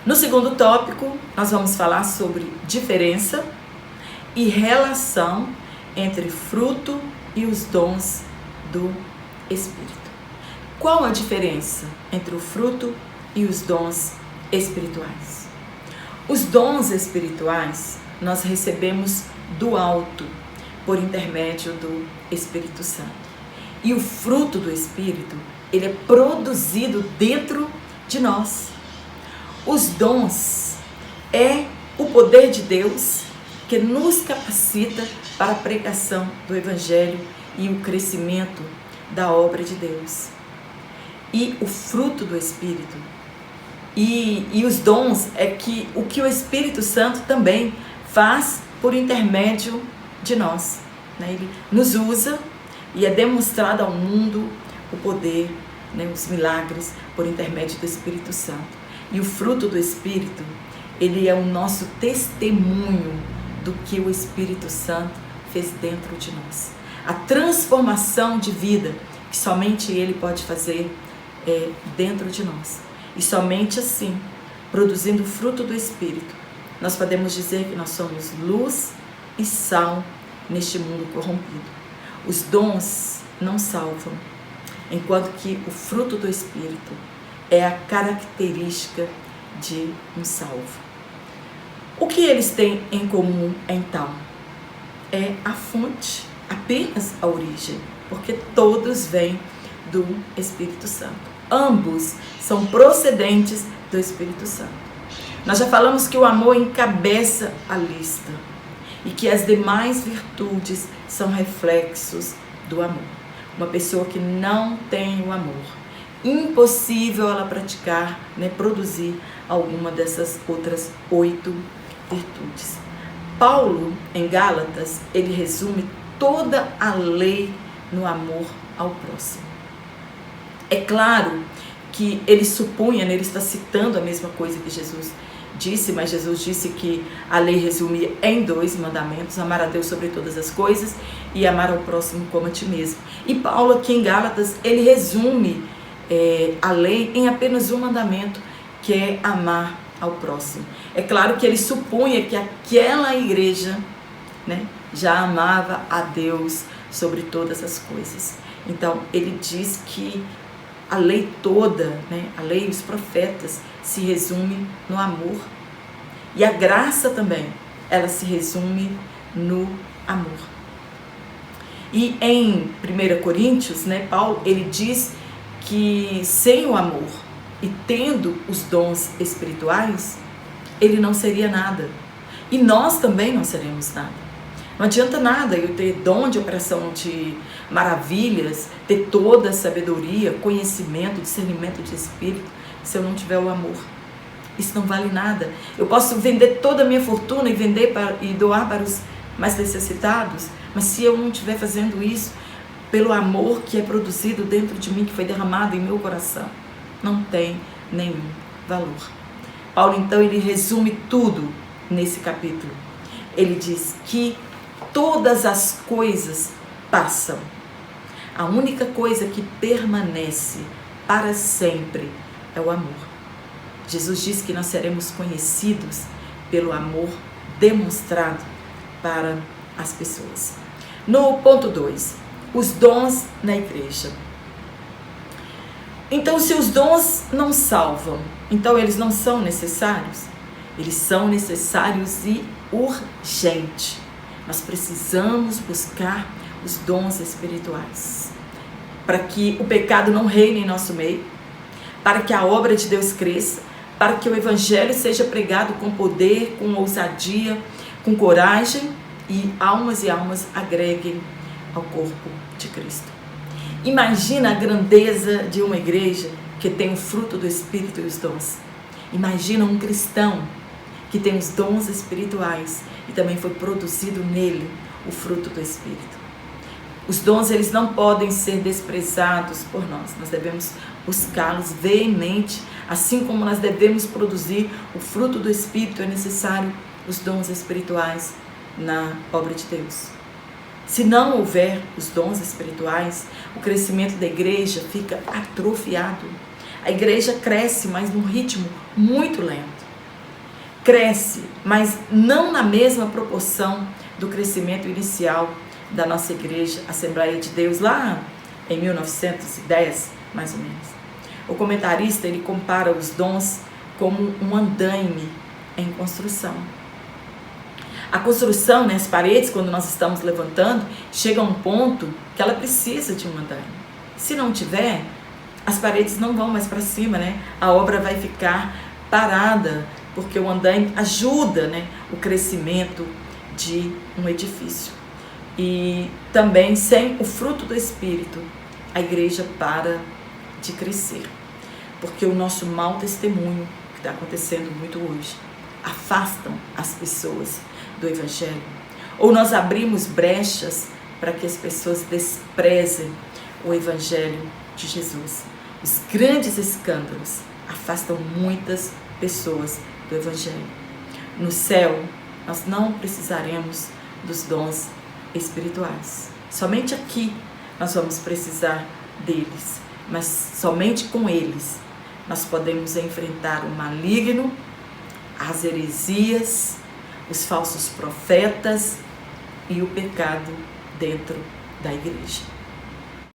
No segundo tópico, nós vamos falar sobre diferença e relação entre fruto e os dons do Espírito. Qual a diferença entre o fruto e os dons espirituais? Os dons espirituais nós recebemos do alto, por intermédio do Espírito Santo. E o fruto do Espírito, ele é produzido dentro de nós. Os dons é o poder de Deus que nos capacita para a pregação do Evangelho e o crescimento da obra de Deus. E o fruto do Espírito e os dons é o que o Espírito Santo também faz por intermédio de nós. Ele nos usa e é demonstrado ao mundo o poder, os milagres por intermédio do Espírito Santo. E o fruto do Espírito, ele é o nosso testemunho do que o Espírito Santo fez dentro de nós. A transformação de vida que somente Ele pode fazer dentro de nós. E somente assim, produzindo o fruto do Espírito, nós podemos dizer que nós somos luz e sal neste mundo corrompido. Os dons não salvam, enquanto que o fruto do Espírito é a característica de um salvo. O que eles têm em comum, então? É a fonte, apenas a origem, porque todos vêm do Espírito Santo. Ambos são procedentes do Espírito Santo. Nós já falamos que o amor encabeça a lista e que as demais virtudes são reflexos do amor. Uma pessoa que não tem o amor, impossível ela praticar, produzir alguma dessas outras 8 virtudes. Paulo, em Gálatas, ele resume toda a lei no amor ao próximo. É claro que ele supunha, ele está citando a mesma coisa que Jesus disse, mas Jesus disse que a lei resumia em 2 mandamentos: amar a Deus sobre todas as coisas e amar ao próximo como a ti mesmo. E Paulo, aqui em Gálatas, ele resume a lei em apenas um mandamento, que é amar ao próximo. É claro que ele supunha que aquela igreja, já amava a Deus sobre todas as coisas. Então, ele diz que a lei toda, a lei e os profetas se resume no amor. E a graça também, ela se resume no amor. E em 1 Coríntios, Paulo, ele diz que sem o amor e tendo os dons espirituais, ele não seria nada. E nós também não seremos nada. Não adianta nada eu ter dom de operação de maravilhas, ter toda a sabedoria, conhecimento, discernimento de espírito, se eu não tiver o amor. Isso não vale nada. Eu posso vender toda a minha fortuna e doar para os mais necessitados, mas se eu não estiver fazendo isso pelo amor que é produzido dentro de mim, que foi derramado em meu coração, não tem nenhum valor. Paulo, então, ele resume tudo nesse capítulo. Ele diz que todas as coisas passam. A única coisa que permanece para sempre é o amor. Jesus diz que nós seremos conhecidos pelo amor demonstrado para as pessoas. No ponto 2, os dons na igreja. Então, se os dons não salvam, então eles não são necessários? Eles são necessários e urgentes. Nós precisamos buscar os dons espirituais para que o pecado não reine em nosso meio, para que a obra de Deus cresça, para que o Evangelho seja pregado com poder, com ousadia, com coragem e almas agreguem ao corpo de Cristo. Imagina a grandeza de uma igreja que tem o fruto do Espírito e os dons. Imagina um cristão que tem os dons espirituais e também foi produzido nele o fruto do Espírito. Os dons, eles não podem ser desprezados por nós. Nós devemos buscá-los veemente, assim como nós devemos produzir o fruto do Espírito, é necessário os dons espirituais na obra de Deus. Se não houver os dons espirituais, o crescimento da igreja fica atrofiado. A igreja cresce, mas num ritmo muito lento. cresce, mas não na mesma proporção do crescimento inicial da nossa igreja Assembleia de Deus, lá em 1910, mais ou menos. O comentarista, ele compara os dons como um andaime em construção. A construção, né, as paredes, quando nós estamos levantando, chega a um ponto que ela precisa de um andaime. Se não tiver, as paredes não vão mais para cima, né? A obra vai ficar parada, porque o andaime ajuda, né, o crescimento de um edifício. E também, sem o fruto do Espírito, a igreja para de crescer. Porque o nosso mau testemunho, que está acontecendo muito hoje, afastam as pessoas do Evangelho. Ou nós abrimos brechas para que as pessoas desprezem o Evangelho de Jesus. Os grandes escândalos afastam muitas pessoas do Evangelho. No céu, nós não precisaremos dos dons espirituais. Somente aqui nós vamos precisar deles, mas somente com eles nós podemos enfrentar o maligno, as heresias, os falsos profetas e o pecado dentro da igreja.